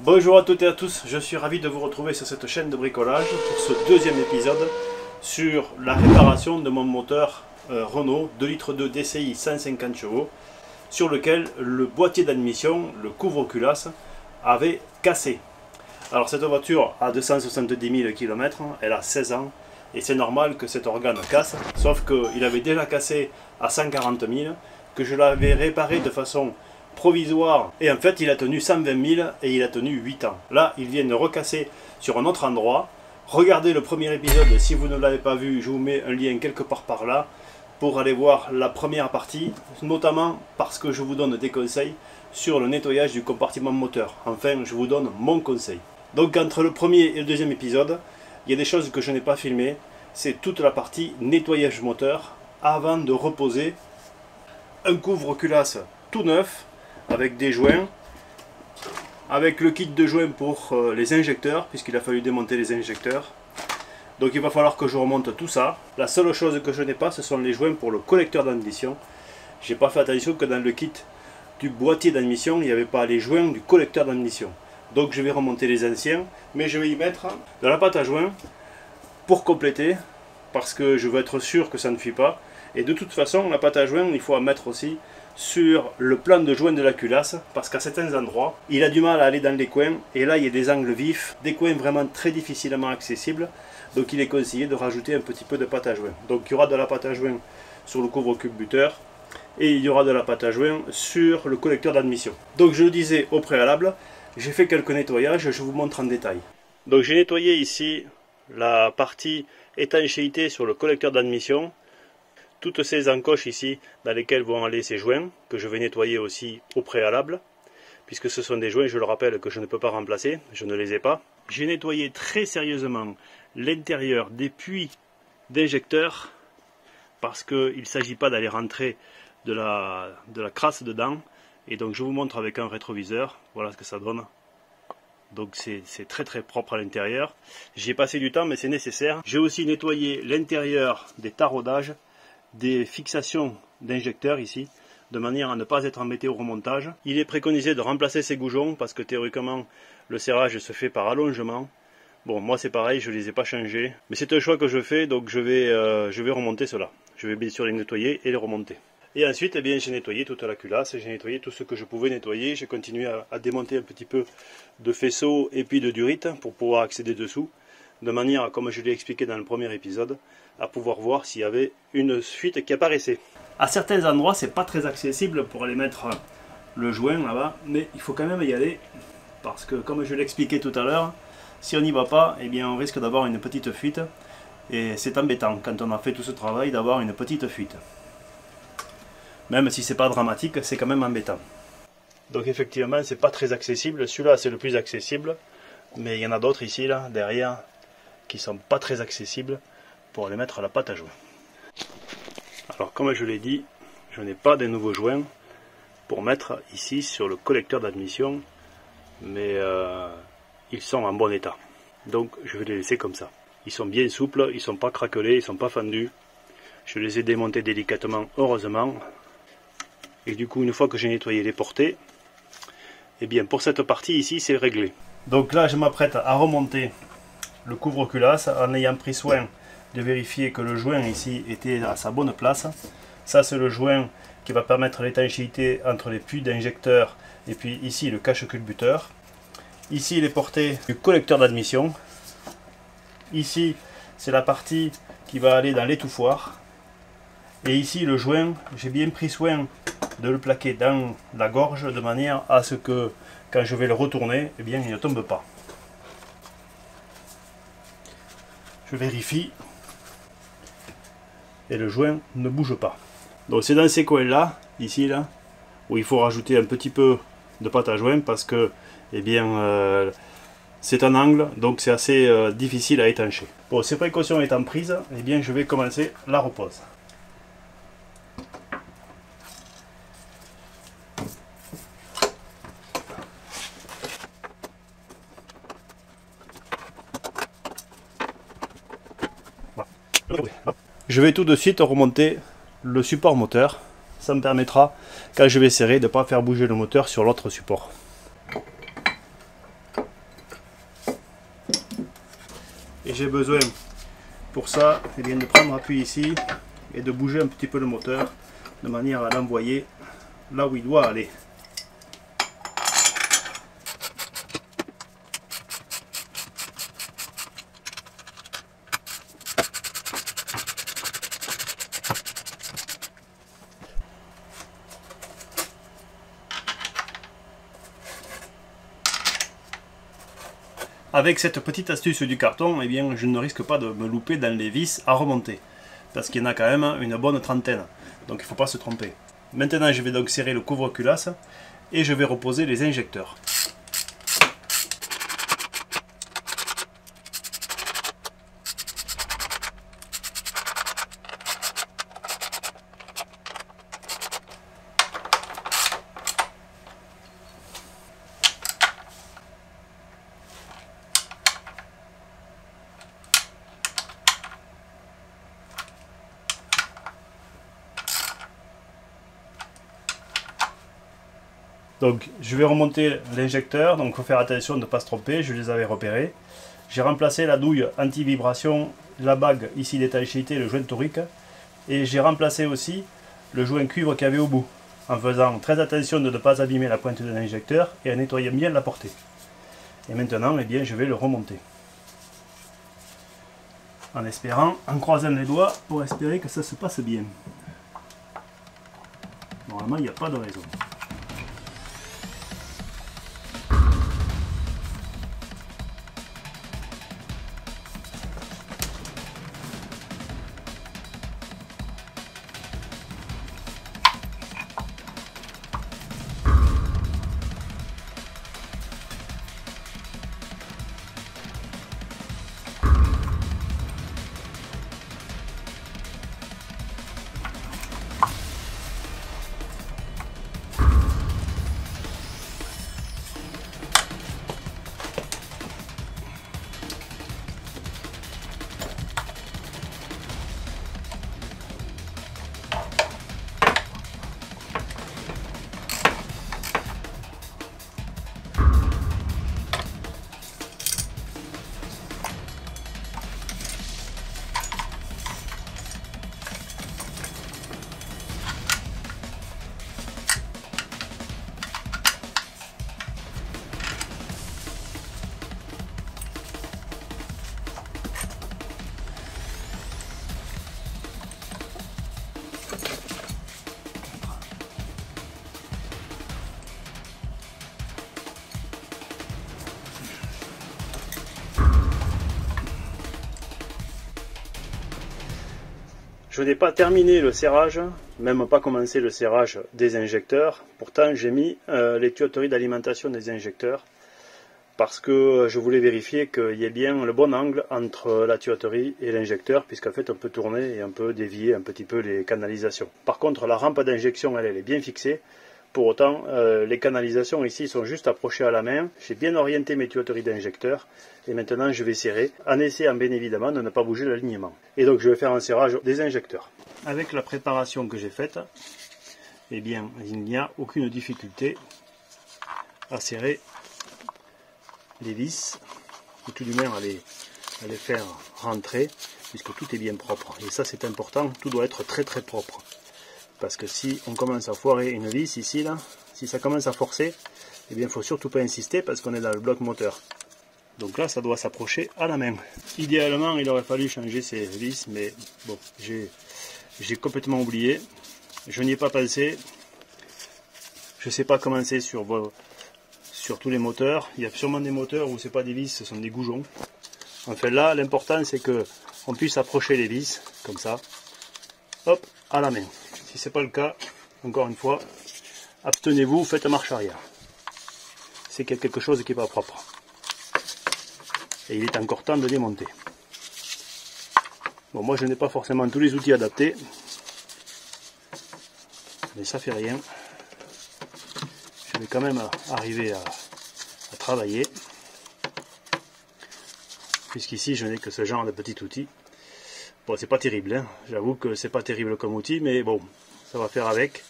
Bonjour à toutes et à tous, je suis ravi de vous retrouver sur cette chaîne de bricolage pour ce deuxième épisode sur la réparation de mon moteur Renault 2,2 litres DCI 150 chevaux sur lequel le boîtier d'admission, le couvre-culasse, avait cassé. Alors cette voiture a 270 000 km, elle a 16 ans et c'est normal que cet organe casse, sauf qu'il avait déjà cassé à 140 000, que je l'avais réparé de façon provisoire et en fait il a tenu 120 000 et il a tenu 8 ans. Là ils viennent de recasser sur un autre endroit. Regardez le premier épisode si vous ne l'avez pas vu, je vous mets un lien quelque part par là pour aller voir la première partie, notamment parce que je vous donne des conseils sur le nettoyage du compartiment moteur. Enfin je vous donne mon conseil. Donc entre le premier et le deuxième épisode, il y a des choses que je n'ai pas filmées, c'est toute la partie nettoyage moteur avant de reposer un couvre-culasse tout neuf avec des joints, avec le kit de joints pour les injecteurs, puisqu'il a fallu démonter les injecteurs. Donc il va falloir que je remonte tout ça. La seule chose que je n'ai pas, ce sont les joints pour le collecteur d'admission. J'ai pas fait attention que dans le kit du boîtier d'admission, il n'y avait pas les joints du collecteur d'admission. Donc je vais remonter les anciens, mais je vais y mettre de la pâte à joints pour compléter, parce que je veux être sûr que ça ne fuit pas. Et de toute façon, la pâte à joints, il faut en mettre aussi sur le plan de joint de la culasse, parce qu'à certains endroits, il a du mal à aller dans les coins, et là il y a des angles vifs, des coins vraiment très difficilement accessibles, donc il est conseillé de rajouter un petit peu de pâte à joint. Donc il y aura de la pâte à joint sur le couvre-culbuteur, et il y aura de la pâte à joint sur le collecteur d'admission. Donc je le disais au préalable, j'ai fait quelques nettoyages, je vous montre en détail. Donc j'ai nettoyé ici la partie étanchéité sur le collecteur d'admission, toutes ces encoches ici dans lesquelles vont aller ces joints, que je vais nettoyer aussi au préalable, puisque ce sont des joints, je le rappelle, que je ne peux pas remplacer, je ne les ai pas. J'ai nettoyé très sérieusement l'intérieur des puits d'injecteurs, parce qu'il ne s'agit pas d'aller rentrer de la crasse dedans, et donc je vous montre avec un rétroviseur, voilà ce que ça donne. Donc c'est très très propre à l'intérieur. J'y ai passé du temps, mais c'est nécessaire. J'ai aussi nettoyé l'intérieur des taraudages, des fixations d'injecteurs ici, de manière à ne pas être embêté au remontage. Il est préconisé de remplacer ces goujons parce que théoriquement le serrage se fait par allongement. Bon, moi c'est pareil, je ne les ai pas changés, mais c'est un choix que je fais, donc je vais remonter cela. Je vais bien sûr les nettoyer et les remonter. Et ensuite, eh bien, j'ai nettoyé toute la culasse, j'ai nettoyé tout ce que je pouvais nettoyer. J'ai continué à démonter un petit peu de faisceau et puis de durite pour pouvoir accéder dessous, de manière, comme je l'ai expliqué dans le premier épisode, à pouvoir voir s'il y avait une fuite qui apparaissait. À certains endroits, c'est pas très accessible pour aller mettre le joint là-bas, mais il faut quand même y aller, parce que comme je l'ai expliqué tout à l'heure, si on n'y va pas, eh bien, on risque d'avoir une petite fuite, et c'est embêtant quand on a fait tout ce travail d'avoir une petite fuite. Même si c'est pas dramatique, c'est quand même embêtant. Donc effectivement, c'est pas très accessible. Celui-là, c'est le plus accessible, mais il y en a d'autres ici, là, derrière, qui sont pas très accessibles pour aller mettre la pâte à joint. Alors comme je l'ai dit, je n'ai pas de nouveaux joints pour mettre ici sur le collecteur d'admission, mais ils sont en bon état. Donc je vais les laisser comme ça. Ils sont bien souples, ils ne sont pas craquelés, ils ne sont pas fendus. Je les ai démontés délicatement, heureusement. Et du coup, une fois que j'ai nettoyé les portées, eh bien pour cette partie ici, c'est réglé. Donc là, je m'apprête à remonter le couvre-culasse en ayant pris soin de vérifier que le joint ici était à sa bonne place. Ça, c'est le joint qui va permettre l'étanchéité entre les puits d'injecteur et puis ici le cache-culbuteur. Ici les portées du collecteur d'admission. Ici c'est la partie qui va aller dans l'étouffoir. Et ici le joint, j'ai bien pris soin de le plaquer dans la gorge de manière à ce que quand je vais le retourner, eh bien il ne tombe pas. Je vérifie. Et le joint ne bouge pas. Donc c'est dans ces coins là, ici là, où il faut rajouter un petit peu de pâte à joint parce que eh bien c'est un angle, donc c'est assez difficile à étancher. Bon, ces précautions étant prises, eh bien je vais commencer la repose. Je vais tout de suite remonter le support moteur. Ça me permettra, quand je vais serrer, de ne pas faire bouger le moteur sur l'autre support. Et j'ai besoin pour ça eh bien, de prendre appui ici et de bouger un petit peu le moteur de manière à l'envoyer là où il doit aller. Avec cette petite astuce du carton, eh bien, je ne risque pas de me louper dans les vis à remonter. Parce qu'il y en a quand même une bonne trentaine. Donc il ne faut pas se tromper. Maintenant je vais donc serrer le couvre-culasse et je vais reposer les injecteurs. Donc je vais remonter l'injecteur, donc il faut faire attention de ne pas se tromper, je les avais repérés. J'ai remplacé la douille anti-vibration, la bague ici d'étanchéité, le joint torique, et j'ai remplacé aussi le joint cuivre qu'il y avait au bout, en faisant très attention de ne pas abîmer la pointe de l'injecteur et en nettoyant bien la portée. Et maintenant, eh bien, je vais le remonter. En espérant, en croisant les doigts, pour espérer que ça se passe bien. Normalement, il n'y a pas de raison. Je n'ai pas terminé le serrage, même pas commencé le serrage des injecteurs. Pourtant, j'ai mis les tuyauteries d'alimentation des injecteurs parce que je voulais vérifier qu'il y ait bien le bon angle entre la tuyauterie et l'injecteur, puisqu'en fait on peut tourner et on peut dévier un petit peu les canalisations. Par contre, la rampe d'injection, elle est bien fixée. Pour autant, les canalisations ici sont juste approchées à la main. J'ai bien orienté mes tuyauteries d'injecteur et maintenant je vais serrer, en essayant bien évidemment de ne pas bouger l'alignement. Et donc je vais faire un serrage des injecteurs. Avec la préparation que j'ai faite, eh bien il n'y a aucune difficulté à serrer les vis, ou tout du moins à les faire rentrer, puisque tout est bien propre. Et ça c'est important, tout doit être très très propre. Parce que si on commence à foirer une vis ici, là, si ça commence à forcer, eh bien il ne faut surtout pas insister parce qu'on est dans le bloc moteur. Donc là, ça doit s'approcher à la main. Idéalement, il aurait fallu changer ces vis, mais bon, j'ai complètement oublié. Je n'y ai pas pensé. Je ne sais pas comment c'est sur tous les moteurs. Il y a sûrement des moteurs où ce n'est pas des vis, ce sont des goujons. Enfin là, l'important c'est qu'on puisse approcher les vis, comme ça, hop, à la main. Si ce n'est pas le cas, encore une fois, abstenez-vous, faites marche arrière. C'est qu'il y a quelque chose qui n'est pas propre. Et il est encore temps de démonter. Bon, moi je n'ai pas forcément tous les outils adaptés, mais ça fait rien. Je vais quand même arriver à travailler, puisqu'ici je n'ai que ce genre de petit outil. Bon, c'est pas terrible, hein. J'avoue que c'est pas terrible comme outil, mais bon, ça va faire avec.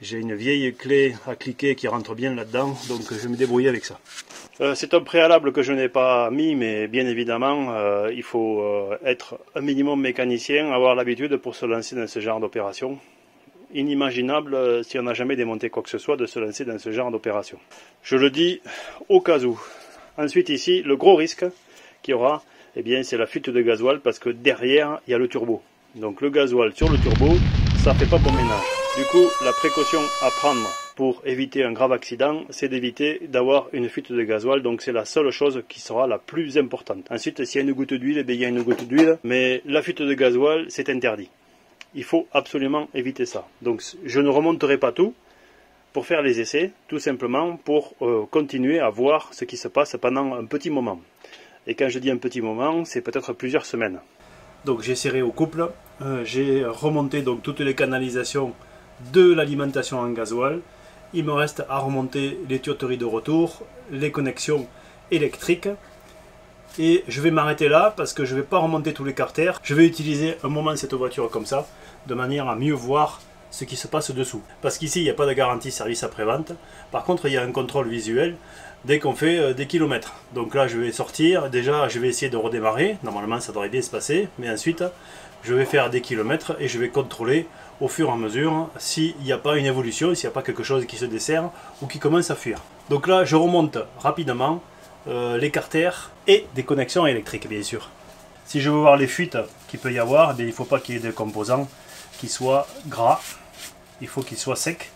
J'ai une vieille clé à cliquer qui rentre bien là-dedans, donc je vais me débrouiller avec ça. C'est un préalable que je n'ai pas mis, mais bien évidemment, il faut être un minimum mécanicien, avoir l'habitude pour se lancer dans ce genre d'opération. Inimaginable, si on n'a jamais démonté quoi que ce soit, de se lancer dans ce genre d'opération. Je le dis au cas où. Ensuite ici, le gros risque qu'il y aura, eh bien, c'est la fuite de gasoil, parce que derrière, il y a le turbo. Donc le gasoil sur le turbo, ça ne fait pas bon ménage. Du coup, la précaution à prendre pour éviter un grave accident, c'est d'éviter d'avoir une fuite de gasoil. Donc c'est la seule chose qui sera la plus importante. Ensuite, s'il y a une goutte d'huile, il y a une goutte d'huile, mais la fuite de gasoil, c'est interdit. Il faut absolument éviter ça. Donc je ne remonterai pas tout pour faire les essais, tout simplement pour continuer à voir ce qui se passe pendant un petit moment. Et quand je dis un petit moment, c'est peut-être plusieurs semaines. Donc j'ai serré au couple, j'ai remonté donc toutes les canalisations de l'alimentation en gasoil. Il me reste à remonter les tuyauteries de retour, les connexions électriques. Et je vais m'arrêter là parce que je ne vais pas remonter tous les carters. Je vais utiliser un moment cette voiture comme ça, de manière à mieux voir ce qui se passe dessous. Parce qu'ici, il n'y a pas de garantie service après-vente. Par contre, il y a un contrôle visuel dès qu'on fait des kilomètres. Donc là, je vais sortir. Déjà, je vais essayer de redémarrer. Normalement, ça devrait bien se passer. Mais ensuite, je vais faire des kilomètres et je vais contrôler au fur et à mesure s'il n'y a pas une évolution, s'il n'y a pas quelque chose qui se dessert ou qui commence à fuir. Donc là, je remonte rapidement les carters et des connexions électriques, bien sûr. Si je veux voir les fuites qu'il peut y avoir, eh bien, il ne faut pas qu'il y ait de composants qui soient gras. Il faut qu'ils soient secs,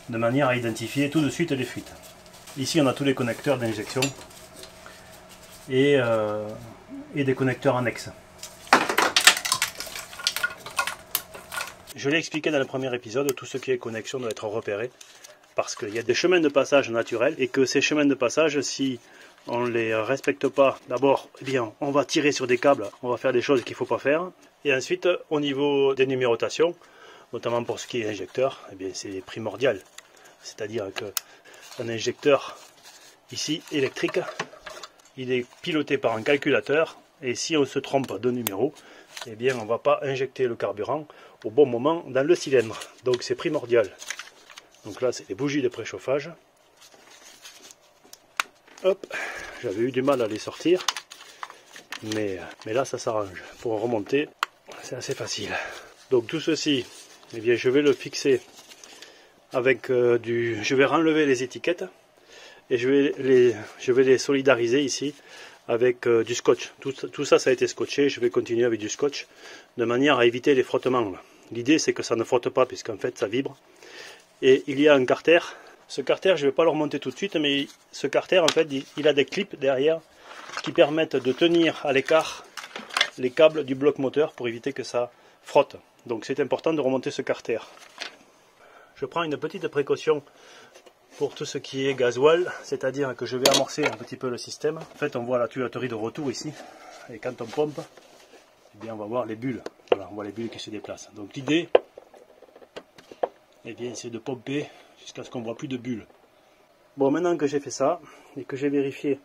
de manière à identifier tout de suite les fuites. Ici, on a tous les connecteurs d'injection et des connecteurs annexes. Je l'ai expliqué dans le premier épisode, tout ce qui est connexion doit être repéré, parce qu'il y a des chemins de passage naturels, et que ces chemins de passage, si on ne les respecte pas, d'abord, eh bien, on va tirer sur des câbles, on va faire des choses qu'il ne faut pas faire, et ensuite, au niveau des numérotations, notamment pour ce qui est injecteur, eh bien, c'est primordial. C'est-à-dire qu'un injecteur, ici, électrique, il est piloté par un calculateur, et si on se trompe de numéro, eh bien, on ne va pas injecter le carburant au bon moment dans le cylindre. Donc c'est primordial. Donc là, c'est les bougies de préchauffage. Hop, j'avais eu du mal à les sortir, mais là, ça s'arrange. Pour remonter, c'est assez facile. Donc tout ceci, eh bien, je vais le fixer avec je vais enlever les étiquettes et je vais les solidariser ici avec du scotch. Tout ça, ça a été scotché. Je vais continuer avec du scotch de manière à éviter les frottements. L'idée, c'est que ça ne frotte pas puisqu'en fait, ça vibre. Et il y a un carter. Ce carter, je ne vais pas le remonter tout de suite, mais ce carter, en fait, il a des clips derrière qui permettent de tenir à l'écart les câbles du bloc moteur pour éviter que ça frotte. Donc c'est important de remonter ce carter. Je prends une petite précaution pour tout ce qui est gasoil, c'est-à-dire que je vais amorcer un petit peu le système. En fait, on voit la tuyauterie de retour ici, et quand on pompe, eh bien, on va voir les bulles. Voilà, on voit les bulles qui se déplacent. Donc l'idée, eh bien, c'est de pomper jusqu'à ce qu'on ne voit plus de bulles. Bon, maintenant que j'ai fait ça, et que j'ai vérifié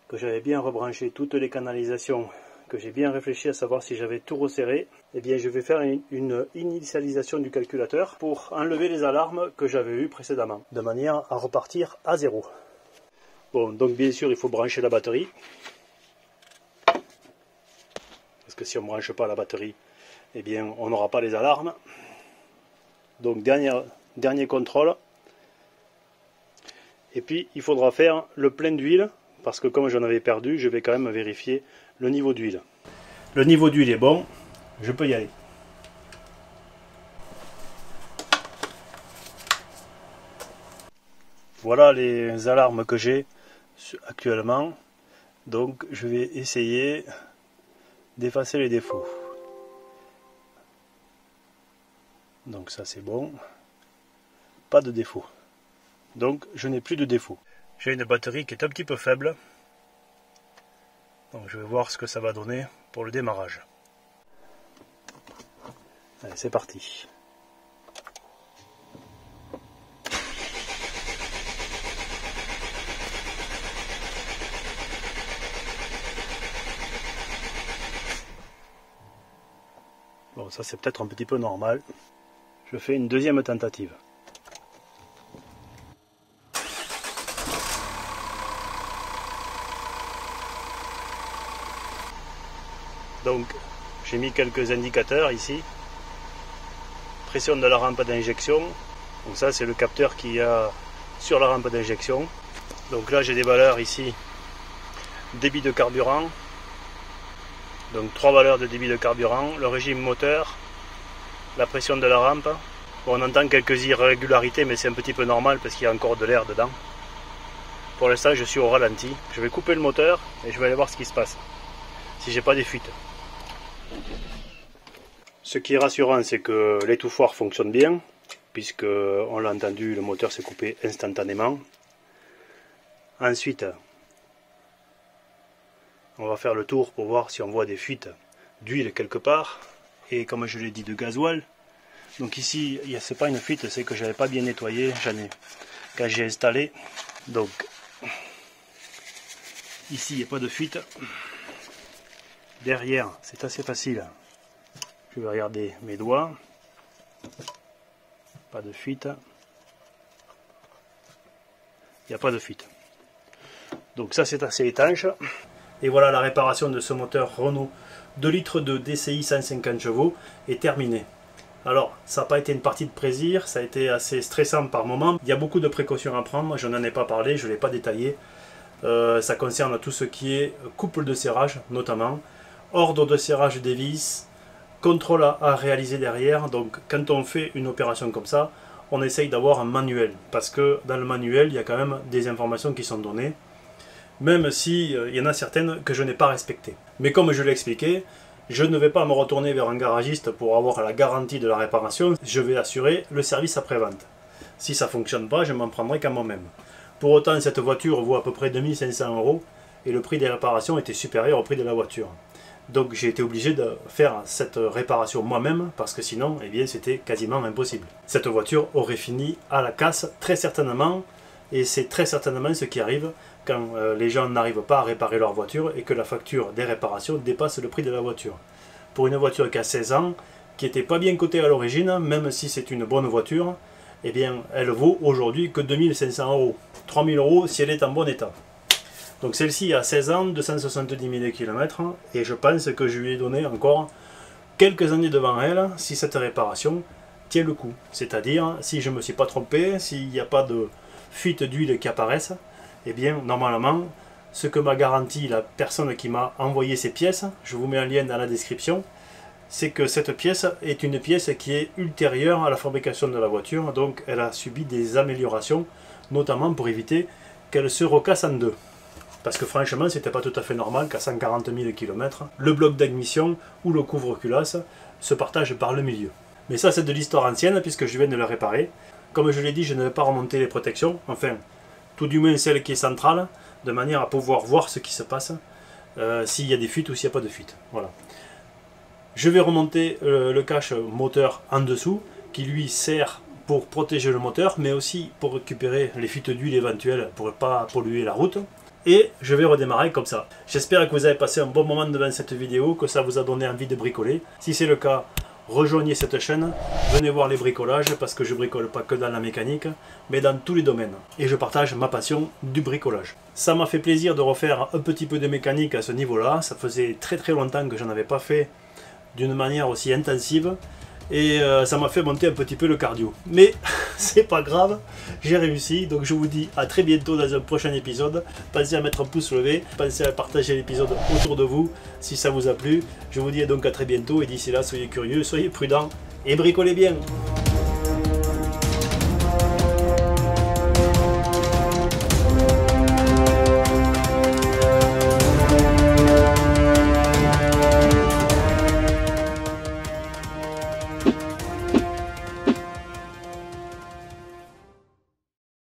que j'avais bien rebranché toutes les canalisations, que j'ai bien réfléchi à savoir si j'avais tout resserré, eh bien je vais faire une initialisation du calculateur pour enlever les alarmes que j'avais eues précédemment, de manière à repartir à zéro. Bon, donc bien sûr il faut brancher la batterie, parce que si on ne branche pas la batterie, eh bien on n'aura pas les alarmes. Donc dernier contrôle, et puis il faudra faire le plein d'huile, parce que comme j'en avais perdu, je vais quand même vérifier le niveau d'huile. Le niveau d'huile est bon, je peux y aller. Voilà les alarmes que j'ai actuellement. Donc je vais essayer d'effacer les défauts. Donc ça c'est bon. Pas de défaut. Donc je n'ai plus de défaut. J'ai une batterie qui est un petit peu faible. Donc je vais voir ce que ça va donner pour le démarrage. Allez, c'est parti. Bon, ça c'est peut-être un petit peu normal. Je fais une deuxième tentative. Donc j'ai mis quelques indicateurs ici. Pression de la rampe d'injection. Donc ça c'est le capteur qu'il y a sur la rampe d'injection. Donc là j'ai des valeurs ici. Débit de carburant. Donc 3 valeurs de débit de carburant. Le régime moteur. La pression de la rampe. Bon, on entend quelques irrégularités, mais c'est un petit peu normal parce qu'il y a encore de l'air dedans. Pour l'instant, je suis au ralenti. Je vais couper le moteur et je vais aller voir ce qui se passe. Si j'ai pas des fuites. Ce qui est rassurant, c'est que l'étouffoir fonctionne bien, puisque on l'a entendu, le moteur s'est coupé instantanément. Ensuite, on va faire le tour pour voir si on voit des fuites d'huile quelque part. Et comme je l'ai dit, de gasoil. Donc ici, c'est pas une fuite, c'est que j'avais pas bien nettoyé, quand j'ai installé. Donc ici, il n'y a pas de fuite. Derrière, c'est assez facile. Je vais regarder mes doigts. Pas de fuite. Il n'y a pas de fuite. Donc ça, c'est assez étanche. Et voilà, la réparation de ce moteur Renault 2 litres de DCI 150 chevaux est terminée. Alors, ça n'a pas été une partie de plaisir, ça a été assez stressant par moment. Il y a beaucoup de précautions à prendre, je n'en ai pas parlé, je ne l'ai pas détaillé. Ça concerne tout ce qui est couple de serrage, notamment, ordre de serrage des vis, contrôle à réaliser derrière. Donc, quand on fait une opération comme ça, on essaye d'avoir un manuel. Parce que dans le manuel, il y a quand même des informations qui sont données. Même si il y en a certaines que je n'ai pas respectées. Mais comme je l'ai expliqué, je ne vais pas me retourner vers un garagiste pour avoir la garantie de la réparation, je vais assurer le service après-vente. Si ça ne fonctionne pas, je m'en prendrai qu'à moi-même. Pour autant, cette voiture vaut à peu près 2500 € et le prix des réparations était supérieur au prix de la voiture. Donc j'ai été obligé de faire cette réparation moi-même parce que sinon, eh bien, c'était quasiment impossible. Cette voiture aurait fini à la casse très certainement, et c'est très certainement ce qui arrive quand les gens n'arrivent pas à réparer leur voiture et que la facture des réparations dépasse le prix de la voiture. Pour une voiture qui a 16 ans, qui n'était pas bien cotée à l'origine, même si c'est une bonne voiture, eh bien, elle vaut aujourd'hui que 2500 €. 3000 € si elle est en bon état. Donc celle-ci a 16 ans, 270 000 km, et je pense que je lui ai donné encore quelques années devant elle, si cette réparation tient le coup. C'est-à-dire, si je ne me suis pas trompé, s'il n'y a pas de fuite d'huile qui apparaissent, eh bien, normalement, ce que m'a garanti la personne qui m'a envoyé ces pièces, je vous mets un lien dans la description, c'est que cette pièce est une pièce qui est ultérieure à la fabrication de la voiture, donc elle a subi des améliorations, notamment pour éviter qu'elle se recasse en deux. Parce que franchement, c'était pas tout à fait normal qu'à 140 000 km, le bloc d'admission ou le couvre-culasse se partage par le milieu. Mais ça, c'est de l'histoire ancienne, puisque je viens de le réparer. Comme je l'ai dit, je ne vais pas remonter les protections, enfin, tout du moins celle qui est centrale, de manière à pouvoir voir ce qui se passe, s'il y a des fuites ou s'il n'y a pas de fuite. Voilà. Je vais remonter le cache moteur en dessous, qui lui sert pour protéger le moteur, mais aussi pour récupérer les fuites d'huile éventuelles, pour ne pas polluer la route. Et je vais redémarrer comme ça. J'espère que vous avez passé un bon moment devant cette vidéo, que ça vous a donné envie de bricoler. Si c'est le cas, rejoignez cette chaîne, venez voir les bricolages, parce que je bricole pas que dans la mécanique, mais dans tous les domaines. Et je partage ma passion du bricolage. Ça m'a fait plaisir de refaire un petit peu de mécanique à ce niveau-là. Ça faisait très longtemps que j'en avais pas fait d'une manière aussi intensive. Et ça m'a fait monter un petit peu le cardio. Mais c'est pas grave, j'ai réussi. Donc je vous dis à très bientôt dans un prochain épisode. Pensez à mettre un pouce levé, pensez à partager l'épisode autour de vous si ça vous a plu. Je vous dis donc à très bientôt et d'ici là, soyez curieux, soyez prudents et bricolez bien.